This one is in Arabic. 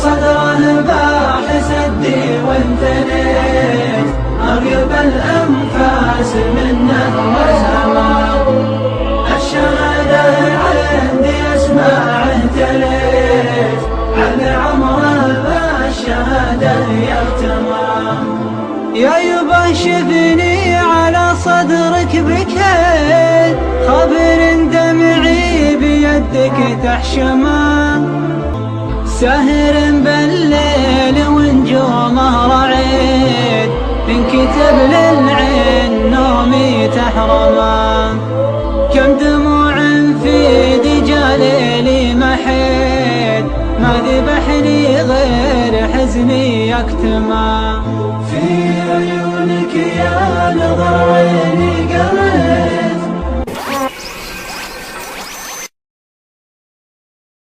صدره باحث الدي وانتنيت أغيب الأنفاس منه وسماء الشهادة عندي أسمع اهتليت على عمره بالشهادة يختمى يا يبا شفني على صدرك بكيت خبر دمعي بيدك تحشمه سهر بالليل ونجومه رعيد انكتب للعين نومي تحرمه كم دموع في دجالي محيد ما ذبحني غير حزني يكتمه